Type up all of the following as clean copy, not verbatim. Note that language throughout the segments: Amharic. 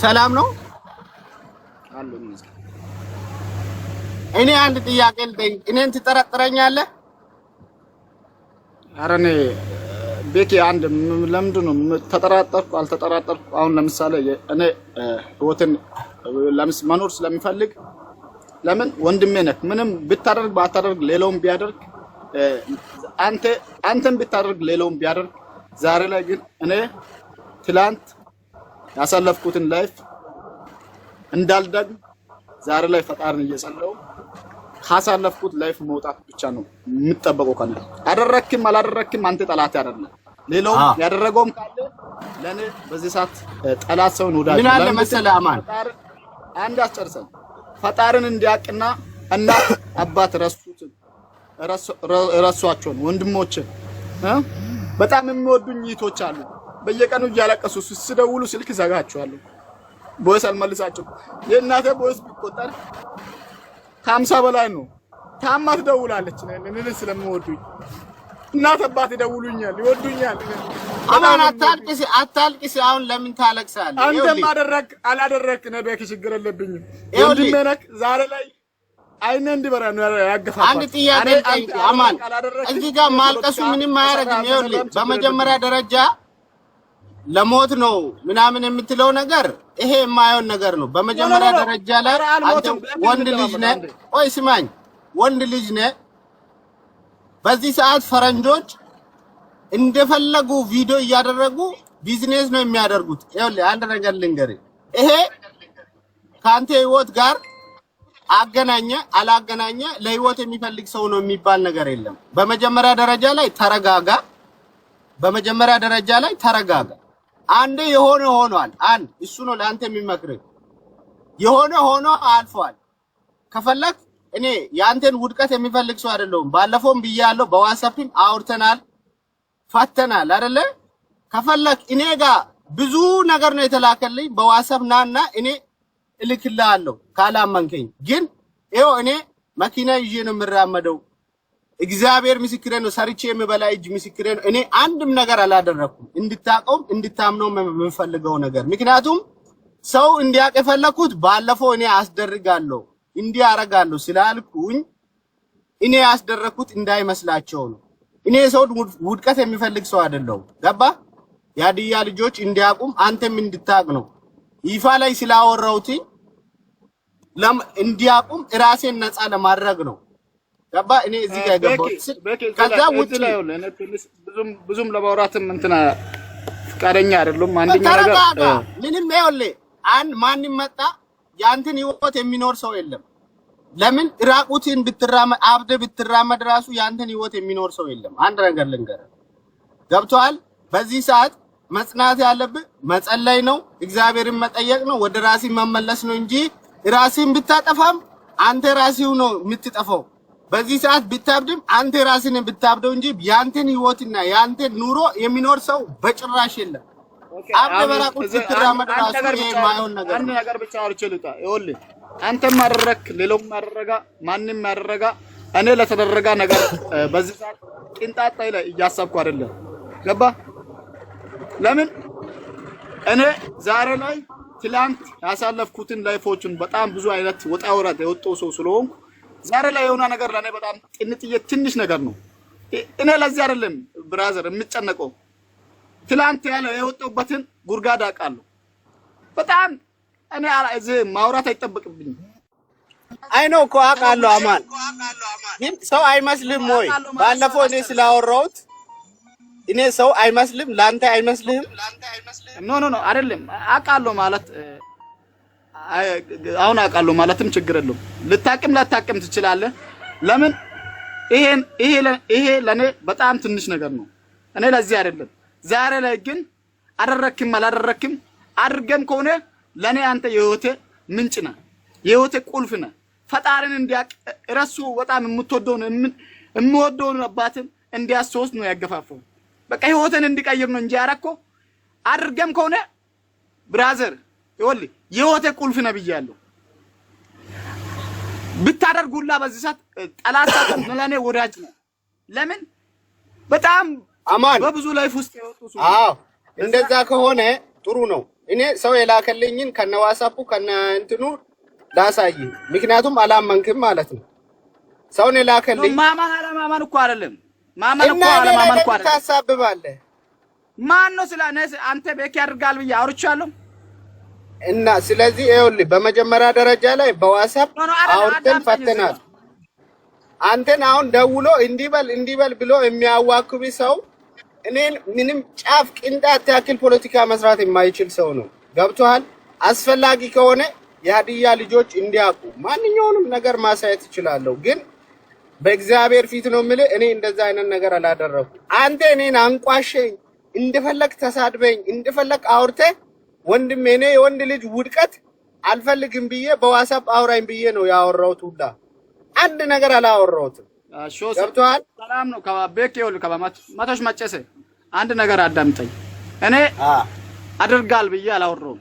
ሰላም ነው አሉ። እኔ አንድ ጥያቄ ልጠይቅ። እኔን ትጠረጥረኛለህ? ኧረ እኔ ቤኪ አንድ ለምንድን ነው ተጠራጠርኩ አልተጠራጠርኩ? አሁን ለምሳሌ እኔ ህይወትን መኖር ስለሚፈልግ ለምን ወንድሜ ነህ። ምንም ብታደርግ ባታደርግ ሌላውም ቢያደርግ አንተም ብታደርግ ሌላውም ቢያደርግ ዛሬ ላይ ግን እኔ ትላንት ያሳለፍኩትን ላይፍ እንዳልደግም ዛሬ ላይ ፈጣሪን እየጸለይኩ ካሳለፍኩት ላይፍ መውጣት ብቻ ነው የምጠበቀው። ከነ አደረክም አላደረክም አንተ ጠላት አይደለም። ሌላው ያደረገውም ካለ ለኔ በዚህ ሰዓት ጠላት ሰው ነው። ምን አለ መሰለህ አማን አንድ አስጨርሰን ፈጣሪን እንዲያቅና እናት አባት ረሷቸውን ወንድሞችን በጣም የሚወዱኝ ይቶች አሉ። በየቀኑ እያለቀሱ ሲደውሉ ስልክ ዘጋቸዋለሁ። ቦይስ አልመልሳቸው። የእናቴ ቦይስ ቢቆጠር ከ50 በላይ ነው። ታማ ትደውላለች። እኔን ስለምወዱኝ እናት አባት ይደውሉኛል፣ ይወዱኛል። አማን አታልቅስ። አሁን ለምን ታለቅሳለህ? አንተም አደረክ አላደረክ ነብይ ችግር የለብኝም። ወንድሜ ነህ። ዛሬ ላይ አይነ እንዲበራ ነው ያገፋፋ። አንድ ጥያቄ ጠይቅ አማን። እዚህ ጋር ማልቀሱ ምንም አያረግም። ይኸውልህ በመጀመሪያ ደረጃ ለሞት ነው ምናምን የምትለው ነገር ይሄ የማይሆን ነገር ነው። በመጀመሪያ ደረጃ ላይ አንተ ወንድ ልጅ ነህ። ቆይ ስማኝ፣ ወንድ ልጅ ነህ። በዚህ ሰዓት ፈረንጆች እንደፈለጉ ቪዲዮ እያደረጉ ቢዝነስ ነው የሚያደርጉት። ይኸውልህ አንድ ነገር ልንገርህ፣ ይሄ ካንተ ህይወት ጋር አገናኘ አላገናኘ ለህይወት የሚፈልግ ሰው ነው የሚባል ነገር የለም። በመጀመሪያ ደረጃ ላይ ተረጋጋ። በመጀመሪያ ደረጃ ላይ ተረጋጋ። አንዴ የሆነ ሆኗል። አንድ እሱ ነው ለአንተ የሚመክርህ። የሆነ ሆኖ አልፏል። ከፈለክ እኔ ያንተን ውድቀት የሚፈልግ ሰው አይደለሁም። ባለፈውም ብያለሁ፣ በዋትስአፕም አውርተናል፣ ፈተናል አይደለ? ከፈለክ እኔ ጋር ብዙ ነገር ነው የተላከልኝ። በዋትስአፕ ናና እኔ እልክልሃለሁ ካላመንከኝ። ግን ይኸው እኔ መኪና ይዤ ነው የምራመደው። እግዚአብሔር ምስክሬ ነው። ሰርቼ የምበላ እጅ ምስክሬ ነው። እኔ አንድም ነገር አላደረኩም። እንድታቀው እንድታምነው የምፈልገው ነገር ምክንያቱም ሰው እንዲያውቅ የፈለኩት ባለፈው እኔ አስደርጋለሁ እንዲያረጋለሁ ስላልኩኝ እኔ ያስደረኩት እንዳይመስላቸው ነው። እኔ ሰው ውድቀት የሚፈልግ ሰው አይደለሁም። ገባ? ያድያ ልጆች እንዲያቁም አንተም እንድታቅ ነው። ይፋ ላይ ስላወራሁት እንዲያቁም ራሴን ነፃ ለማድረግ ነው። ገባ? እኔ እዚህ ጋር ገባሁ። ከዛ ውጪ ብዙም ለማውራትም እንትና ፍቃደኛ አይደሉም። አንደኛ ነገር ምንም ይኸውልህ ማንም መጣ ያንተን ህይወት የሚኖር ሰው የለም። ለምን ራቁትን ብትራመድ አብደ ብትራመድ ራሱ ያንተን ህይወት የሚኖር ሰው የለም። አንድ ነገር ልንገርህ፣ ገብቶሃል? በዚህ ሰዓት መጽናት ያለብህ መጸለይ ነው፣ እግዚአብሔርን መጠየቅ ነው፣ ወደ ራስህ መመለስ ነው እንጂ ራስህን ብታጠፋም አንተ ራስህ ነው የምትጠፋው። በዚህ ሰዓት ብታብድም አንተ ራስህን ብታብደው እንጂ ያንተን ህይወትና ያንተን ኑሮ የሚኖር ሰው በጭራሽ የለም። አብደ በራቁት ብትራመድ ራሱ የማይሆን ነገር አንድ ነገር ብቻ አርቸልታ። ይኸውልህ አንተም ማደረክ ሌላውም ማደረጋ ማንንም ማደረጋ እኔ ለተደረጋ ነገር በዚህ ሰዓት ቅንጣት ላይ እያሰብኩ አይደለም። ገባ? ለምን እኔ ዛሬ ላይ ትላንት ያሳለፍኩትን ላይፎችን በጣም ብዙ አይነት ወጣ ወራድ የወጣው ሰው ስለሆንኩ ዛሬ ላይ የሆነ ነገር ለኔ በጣም ጥንጥዬ ትንሽ ነገር ነው። እኔ ለዚህ አይደለም ብራዘር የምጨነቀው። ትላንት ያለ የወጣሁበትን ጉርጋዳ አውቃለሁ። በጣም እኔ እዚህ ማውራት አይጠበቅብኝም። አይ ነው እኮ አውቃለሁ አማን። ግን ሰው አይመስልም ወይ? ባለፈው እኔ ስላወራሁት እኔ ሰው አይመስልም፣ ላንተ አይመስልህም? ኖ አይደለም። አውቃለሁ ማለት አሁን አውቃለሁ ማለትም ችግር የለውም። ልታቅም ላታቅም ትችላለህ። ለምን ይሄ ለኔ በጣም ትንሽ ነገር ነው። እኔ ለዚህ አይደለም። ዛሬ ላይ ግን አደረክም አላደረክም አድርገም ከሆነ ለኔ አንተ የህይወቴ ምንጭ ነህ፣ የህይወቴ ቁልፍ ነህ። ፈጣሪን እንዲያቅ እረሱ በጣም የምወደውን አባትን እንዲያስወስ ነው ያገፋፈው። በቃ ህይወትን እንዲቀይር ነው እንጂ ያረኮ አድርገም ከሆነ ብራዘር ይኸውልህ የህይወቴ ቁልፍ ነህ ብያለሁ። ብታደርጉላ በዚህ ሰዓት ጠላት ለኔ ወዳጅ ነው። ለምን በጣም አማን በብዙ ላይፍ ውስጥ ያወጡ አዎ እንደዛ ከሆነ ጥሩ ነው። እኔ ሰው የላከልኝን ከነ ዋትስአፑ ከነ እንትኑ ላሳይ። ምክንያቱም አላመንክም ማለት ነው። ሰውን የላከልኝ ማማን አለማመን እኮ አይደለም። ማመን እኮ አለማመን እኮ አይደለም። ታሳብባለህ። ማን ነው ስለነስ አንተ ቤክ ያድርጋል ብዬ አውርቻለሁ። እና ስለዚህ ይኸውልህ በመጀመሪያ ደረጃ ላይ በዋትስአፕ አውርተን ፈተናል። አንተን አሁን ደውሎ እንዲበል ብሎ የሚያዋክብ ሰው እኔን ምንም ጫፍ ቅንጣት ያክል ፖለቲካ መስራት የማይችል ሰው ነው። ገብቶሃል? አስፈላጊ ከሆነ የሀዲያ ልጆች እንዲያውቁ ማንኛውንም ነገር ማሳየት ይችላለሁ። ግን በእግዚአብሔር ፊት ነው የምልህ፣ እኔ እንደዛ አይነት ነገር አላደረኩም። አንተ እኔን አንቋሸኝ፣ እንደፈለክ ተሳድበኝ፣ እንደፈለክ አውርተህ ወንድሜ እኔ የወንድ ልጅ ውድቀት አልፈልግም ብዬ በዋትስአፕ አውራኝ ብዬ ነው ያወራሁት። ሁላ አንድ ነገር አላወራሁትም። ገብቶሃል? ሰላም ነው ከባቤክ ይኸውልህ ከማቶሽ ማጨሰ አንድ ነገር አዳምጠኝ። እኔ አድርጋል ብዬ አላወራሁም።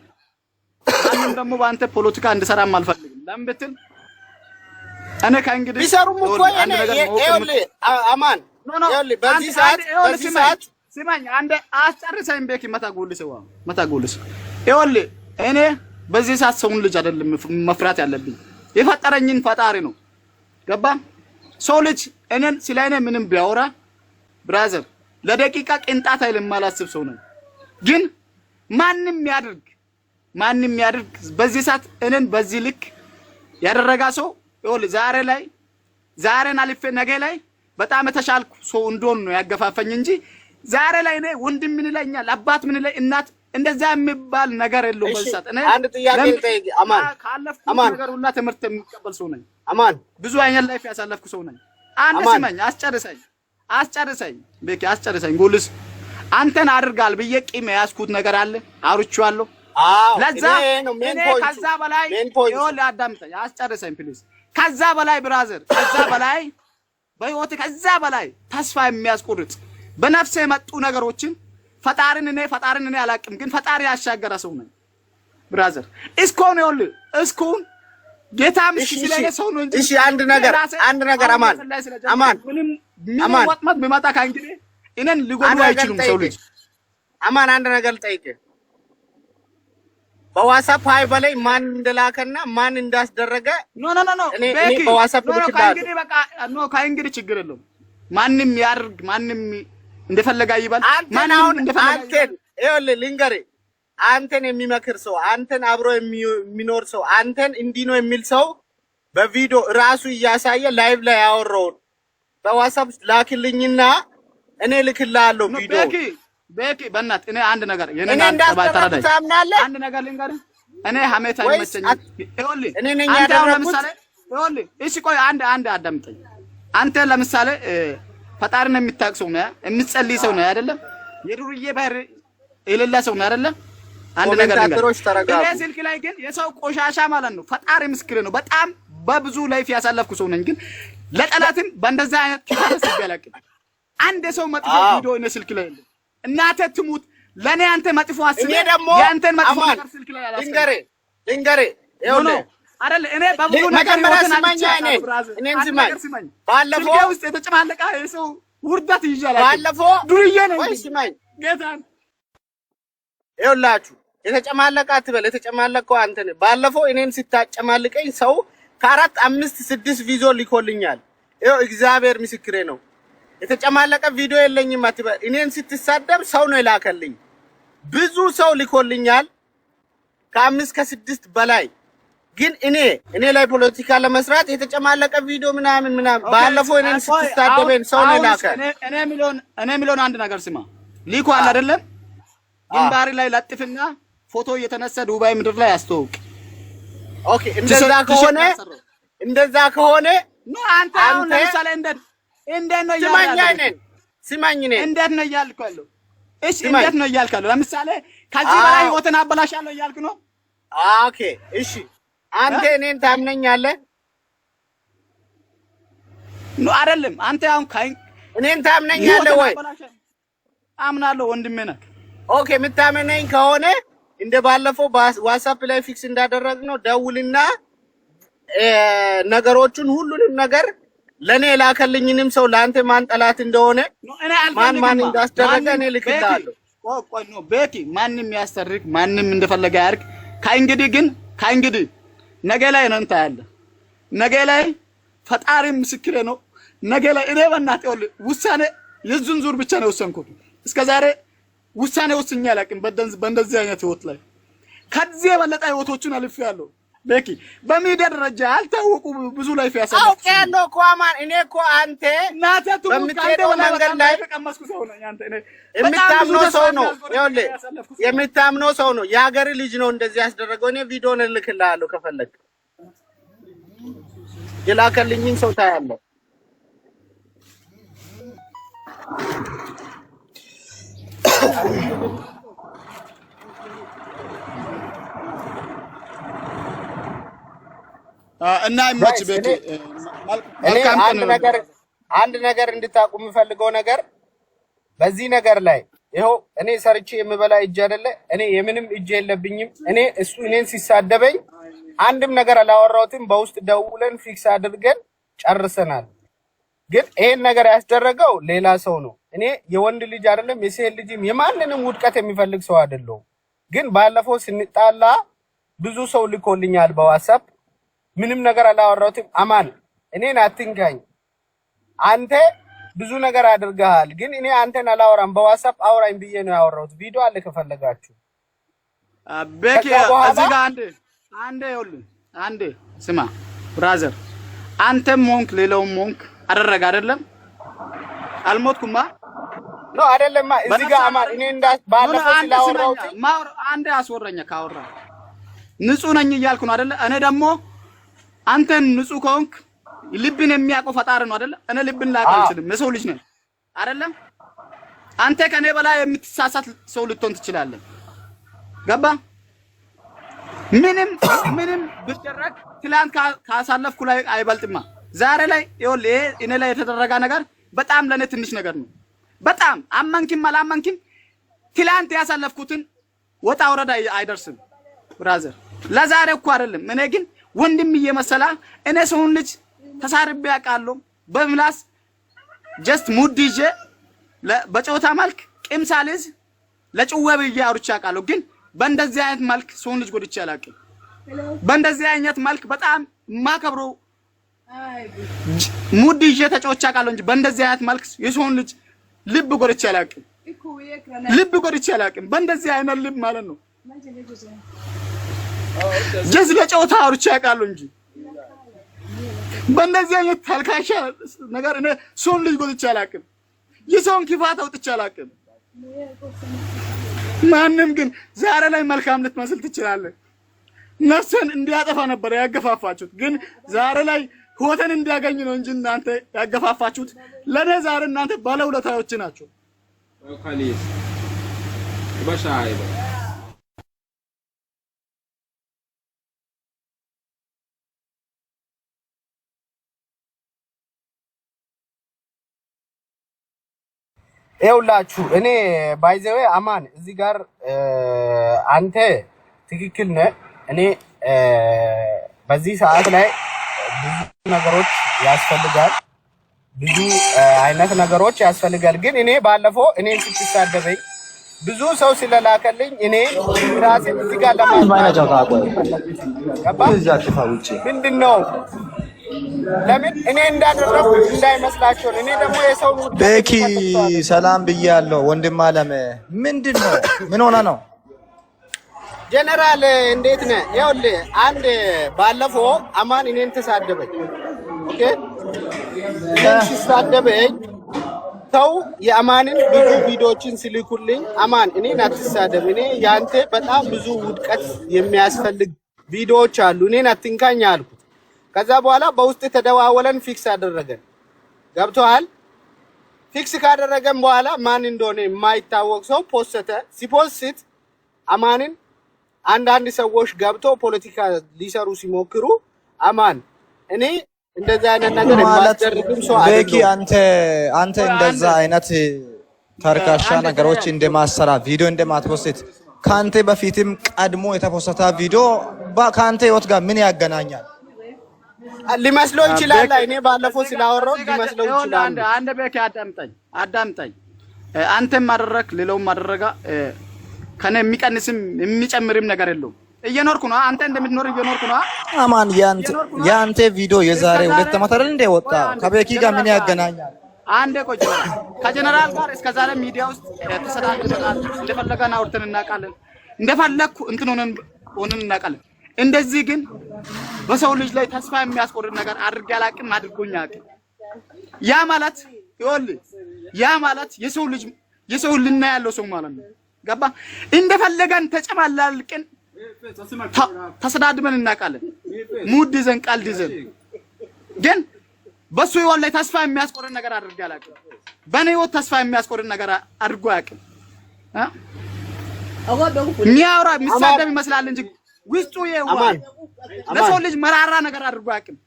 ማንም ደግሞ በአንተ ፖለቲካ እንድሰራም አልፈልግም። ለምን ብትል እኔ ከእንግዲህ ቢሰሩም እኮ ይኸውልህ አማን ይኸውልህ በዚህ ሰዓት ስማኝ አንዴ አስጨርሰኝ። ቤክ መታጎልስ ይኸውልህ እኔ በዚህ ሰዓት ሰውን ልጅ አይደለም መፍራት ያለብኝ፣ የፈጠረኝን ፈጣሪ ነው። ገባ? ሰው ልጅ እኔን ስለኔ ምንም ቢያወራ ብራዘር ለደቂቃ ቅንጣት አይልም ማላስብ ሰው ነኝ። ግን ማንም ያድርግ በዚህ ሰዓት እኔን በዚህ ልክ ያደረጋ ሰው ይኸውልህ ዛሬን አልፌ ነገ ላይ በጣም የተሻልኩ ሰው እንደሆነ ነው ያገፋፈኝ እንጂ ዛሬ ላይ እኔ ወንድም ምን ይለኛል አባት ምን ይለኝ እናት እንደዛ የሚባል ነገር የለውም። በዚህ ሰዓት እኔ አንድ ጥያቄ ልጠይቅ። ካለፍኩት ነገር ሁላ ትምህርት የሚቀበል ሰው ነኝ። ብዙ አይነት ላይፍ ያሳለፍኩ ሰው ነኝ። አንድ ስማኝ፣ አስጨርሰኝ ቤኪ አስጨርሰኝ። ጉልስ አንተን አድርጋል ብዬ ቂም ያስኩት ነገር አለ፣ አውርቼዋለሁ። ለዛ እኔ ከዛ በላይ ይኸውልህ አዳምጠኝ፣ አስጨርሰኝ ፕሊዝ። ከዛ በላይ ብራዘር፣ ከዛ በላይ በህይወት ከዛ በላይ ተስፋ የሚያስቆርጥ በነፍሴ የመጡ ነገሮችን ፈጣሪን እኔ አላቅም፣ ግን ፈጣሪ ያሻገረ ሰው ነኝ ብራዘር። እስኮን ይኸውልህ እስኮን ጌታ ምስኪን ስለኔ ሰው ነው እንጂ እሺ አንድ ነገር አማን ወጥመድ ቢመጣ ከእንግዲህ እኔን ሊጎዱ አይችሉም ሰው ልጅ። አማን አንድ ነገር ልጠይቅህ። በዋትስአፕ ሃይ በላይ ማን እንደላከና ማን እንዳስደረገ ኖ እኔ በዋትስአፕ ከእንግዲህ በቃ ከእንግዲህ ችግር የለውም። ማንም ያርግ ማንም እንደፈለጋ ይባል። ማንም እንደፈለጋ አንተን ይኸውልህ ልንገርህ፣ አንተን የሚመክር ሰው አንተን አብሮ የሚኖር ሰው አንተን እንዲህ ነው የሚል ሰው በቪዲዮ ራሱ እያሳየ ላይቭ ላይ ያወራውን በዋትስአፕ ላክልኝና እኔ ልክልሃለሁ ቪዲዮ። ቤኪ በእናትህ እኔ አንድ ነገር የኔን አንድ ነገር ልንገርህ፣ እኔ ሀሜት አይመቸኝም። ይኸውልህ አንተ ለምሳሌ ይኸውልህ እሺ ቆይ አንድ አዳምጠኝ። አንተ ለምሳሌ ፈጣሪን የምታውቅ ሰው ነህ፣ የምትጸልይ ሰው ነህ አይደለም? የዱርዬ ባህር የሌላ ሰው ነህ አይደለም? አንድ ነገር እኔ ስልክ ላይ ግን የሰው ቆሻሻ ማለት ነው። ፈጣሪ ምስክር ነው። በጣም በብዙ ላይፍ ያሳለፍኩ ሰው ነኝ። ግን ለጠላትም በእንደዛ አይነት ኪታስ ይበላቅ አንድ ሰው መጥፎ ቪዲዮ እኔ ስልክ ላይ የለም። እናቴ ትሙት ለኔ አንተ መጥፎ አስብ፣ ያንተን መጥፎ ነገር ስልክ ላይ አላስቀምጥም። ልንገርህ ይኸውልህ አይደል እኔ በብዙ ነገር እኔን ስማኝ። ባለፈው ውስጥ የተጨማለቀ የሰው ውርደት ይዣላል። ባለፈው ዱርዬ ነኝ። ወይ ስማኝ ጌታን ይኸውላችሁ የተጨማለቀ አትበል። የተጨማለቀው አንተ ነህ። ባለፈው እኔን ስታጨማልቀኝ ሰው ከ4 5 6 ቪዲዮ ልኮልኛል። ይኸው እግዚአብሔር ምስክሬ ነው። የተጨማለቀ ቪዲዮ የለኝም አትበል። እኔን ስትሳደብ ሰው ነው የላከልኝ። ብዙ ሰው ልኮልኛል ከ5 ከ6 በላይ። ግን እኔ ላይ ፖለቲካ ለመስራት የተጨማለቀ ቪዲዮ ምናምን ባለፈው እኔን ስትሳደበኝ ሰው ነው የላከ። እኔ ሚሊዮን አንድ ነገር ስማ፣ ሊኮ አለ አይደለም ግንባሪ ላይ ለጥፍና ፎቶ እየተነሳ ዱባይ ምድር ላይ አስተዋውቅ። ኦኬ እንደዛ ከሆነ ኖ አንተ አሁን ለምሳሌ እንዴት ነው ስማኝ ነኝ እንዴት ነው እያልካለሁ? እሺ እንዴት ነው እያልካለሁ? ለምሳሌ ከዚህ በላይ ህይወትን አበላሻለሁ እያልክ ነው? ኦኬ እሺ አንተ እኔን ታምነኛለህ? ኖ አይደለም። አንተ አሁን እኔን ታምነኛለህ ወይ? አምናለሁ ወንድሜ ነህ። ኦኬ የምታምነኝ ከሆነ እንደ ባለፈው ዋትስአፕ ላይ ፊክስ እንዳደረግነው ደውልና ነገሮቹን ሁሉንም ነገር ለኔ ላከልኝንም ሰው ላንተ ማን ጠላት እንደሆነ ማን እንዳስደረገ እኔ ልክልሃለሁ። ቆይ ነው ቤኪ ማንም ያስተርክ ማንም እንደፈለገ ያርግ። ከእንግዲህ ነገ ላይ ነው እንታያለን። ነገ ላይ ፈጣሪ ምስክሬ ነው። ነገ ላይ እኔ በእናትህ ውሳኔ የዙን ዙር ብቻ ነው ወሰንኩት። እስከዛሬ ውሳኔ ወስኜ አላውቅም በእንደዚህ አይነት ህይወት ላይ። ከዚህ የበለጠ ህይወቶችን አልፌያለሁ። ቤኪ በሚዲያ ደረጃ አልታወቁ ብዙ ላይፍ ያሳለፍኩ አውቄያለሁ እኮ አማን። እኔ እኮ አንተ በምትሄደው መንገድ ላይ የምታምነው ሰው ነው። ይኸውልህ የምታምነው ሰው ነው። የሀገር ልጅ ነው እንደዚህ ያስደረገው። እኔ ቪዲዮን እልክልሃለሁ ከፈለግ የላከልኝን ሰው ታያለህ። እና ይመች ቤኪ። አንድ ነገር እንድታቁ የምፈልገው ነገር በዚህ ነገር ላይ ይኸው እኔ ሰርቼ የምበላ እጅ አይደለ። እኔ የምንም እጅ የለብኝም። እኔን ሲሳደበኝ አንድም ነገር አላወራሁትም። በውስጥ ደውለን ፊክስ አድርገን ጨርሰናል። ግን ይሄን ነገር ያስደረገው ሌላ ሰው ነው። እኔ የወንድ ልጅ አይደለም የሴት ልጅም የማንንም ውድቀት የሚፈልግ ሰው አይደለም። ግን ባለፈው ስንጣላ ብዙ ሰው ልኮልኛል በዋትስአፕ። ምንም ነገር አላወራሁትም። አማን እኔን አትንካኝ። አንተ ብዙ ነገር አድርገሃል። ግን እኔ አንተን አላወራም። በዋትስአፕ አውራኝ ብዬ ነው ያወራሁት። ቪዲዮ አለ ከፈለጋችሁ። ቤኪ እዚህ ጋር አንዴ ስማ ብራዘር፣ አንተም ሞንክ ሌላውም ሞንክ አደረገ አይደለም። አልሞትኩማ ነው አይደለም። እዚህ ጋር አማን እኔ ባለፈው ስላወራሁት አንዴ አስወረኛ ካወራ ንጹህ ነኝ እያልኩ ነው አይደለ? እኔ ደግሞ አንተን ንጹህ ከሆንክ ልብን የሚያውቀው ፈጣሪ ነው አይደለ? እኔ ልብን ላውቀው አልችልም። የሰው ልጅ ነኝ አይደለም? አንተ ከኔ በላይ የምትሳሳት ሰው ልትሆን ትችላለህ። ገባ? ምንም ብትደረግ ትላንት ካሳለፍኩ ላይ አይበልጥማ። ዛሬ ላይ ይኸውልህ እኔ ላይ የተደረገ ነገር በጣም ለኔ ትንሽ ነገር ነው። በጣም አመንኪም አላመንኪም ትላንት ያሳለፍኩትን ወጣ ወረዳ አይደርስም ብራዘር። ለዛሬ እኮ አይደለም። እኔ ግን ወንድም እየመሰላ እኔ ሰውን ልጅ ተሳርቤ ያውቃለሁ። በምላስ ጀስት ሙድ ይዤ በጨዋታ መልክ ቂም ሳልይዝ ለጭዌ ብዬ አውርቼ አውቃለሁ። ግን በእንደዚህ አይነት መልክ ሰውን ልጅ ጎድቼ አላውቅም። በእንደዚህ አይነት መልክ በጣም ማከብረው ሙድ ይዤ ተጫውቼ አውቃለሁ እንጂ በእንደዚህ አይነት መልክ የሰውን ልጅ ልብ ጎድቼ አላውቅም። በእንደዚህ አይነት ልብ ማለት ነው ጀስት ለጨዋታ አውርቼ አውቃለሁ እንጂ በእንደዚህ አይነት ተልካሻ ነገር እኔ ሰውን ልጅ ጎድቼ አላውቅም። የሰውን ክፋት አውጥቼ አላውቅም። ማንም ግን ዛሬ ላይ መልካም ልትመስል ትችላለህ። ነፍስን እንዲያጠፋ ነበር ያገፋፋችሁት። ግን ዛሬ ላይ ህይወትን እንዲያገኝ ነው እንጂ እናንተ ያገፋፋችሁት። ለኔ ዛሬ እናንተ ባለውለታዎች ናችሁ። ይኸውላችሁ እኔ ባይዘዌ አማን እዚህ ጋር አንተ ትክክል ነህ። እኔ በዚህ ሰዓት ላይ ብዙ ነገሮች ያስፈልጋል፣ ብዙ አይነት ነገሮች ያስፈልጋል። ግን እኔ ባለፈው እኔ ስትሳደበኝ ብዙ ሰው ስለላከልኝ እኔ ራሴ እዚህ ጋር ምንድነው ለምን እኔ እንዳደረኩ እንዳይመስላችሁ። እኔ ደግሞ የሰው ቤኪ ሰላም ብያለሁ። ወንድም አለም ምንድነው? ምን ሆነ ነው? ጀነራል እንዴት ነህ? ይኸውልህ አንድ ባለፈው አማን እኔን ተሳደበኝ። ኦኬ እኔን ሲሳደበኝ ሰው የአማንን ብዙ ቪዲዮዎችን ሲልኩልኝ አማን እኔን አትሳደብ፣ እኔ ያንተ በጣም ብዙ ውድቀት የሚያስፈልግ ቪዲዮዎች አሉ፣ እኔን አትንካኝ አልኩት። ከዛ በኋላ በውስጥ ተደዋወለን ፊክስ አደረገን። ገብቶሃል? ፊክስ ካደረገን በኋላ ማን እንደሆነ የማይታወቅ ሰው ፖስተ። ሲፖስት አማንን አንዳንድ ሰዎች ገብቶ ፖለቲካ ሊሰሩ ሲሞክሩ አማን እኔ እንደዛ አይነት ነገር የማስደርግም ሰው አይደለም። ቤኪ አንተ እንደዛ አይነት ተርካሻ ነገሮች እንደማሰራ ቪዲዮ እንደማትፖስት ካንተ በፊትም ቀድሞ የተፖሰታ ቪዲዮ ካንተ ህይወት ጋር ምን ያገናኛል? ሊመስለው ይችላል። እኔ ባለፈው ስላወራው ሊመስለው ይችላል። አንድ ቤኪ አዳምጠኝ። አንተም ማደረክ ሌላውም ማደረጋ ከነ የሚቀንስም የሚጨምርም ነገር የለውም። እየኖርኩ ነው። አንተ እንደምትኖር እየኖርኩ ነው። አማን ያንተ ቪዲዮ የዛሬ 2 ዓመት አይደል እንደ ወጣ ከቤኪ ጋር ምን ያገናኛል? አንዴ ቆይ ከጀነራል ጋር እስከ ዛሬ ሚዲያ ውስጥ ተሰዳድተናል። እንደፈለገና አውርተን እናውቃለን። እንደፈለኩ እንትን ሆነን እናውቃለን። እንደዚህ ግን በሰው ልጅ ላይ ተስፋ የሚያስቆርጥ ነገር አድርጌ አላውቅም፣ አድርጎኝ አያውቅም። ያ ማለት ይኸውልህ ያ ማለት የሰው ልና ያለው ሰው ማለት ነው። ገባ? እንደፈለገን ተጨማላልቀን ተሰዳድበን እናውቃለን። ሙድ ይዘን ቀልድ ይዘን ግን በሱ ህይወት ላይ ተስፋ የሚያስቆርጥ ነገር አድርጌ አላውቅም። በኔ ህይወት ተስፋ የሚያስቆርጥ ነገር አድርጎ አያውቅም። ሚያወራ የሚሳደብ ይመስላል እንጂ ውስጡ የዋህ ለሰው ልጅ መራራ ነገር አድርጎ አያውቅም።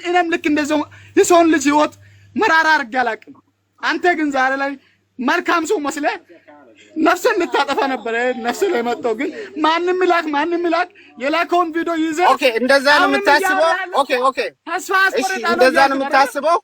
እኔም ልክ እንደዛው የሰውን ልጅ ህይወት መራራ አድርጌ አላውቅም። አንተ ግን ዛሬ ላይ መልካም ሰው መስለህ ነፍስን ልታጠፋ ነበር። ነፍስ ላይ መጣው ግን ማንንም ይላክ የላከውን ቪዲዮ ይዘህ ኦኬ እንደዛ ነው የምታስበው። ኦኬ ተስፋ አስቆርጣለሁ። እንደዛ ነው የምታስበው።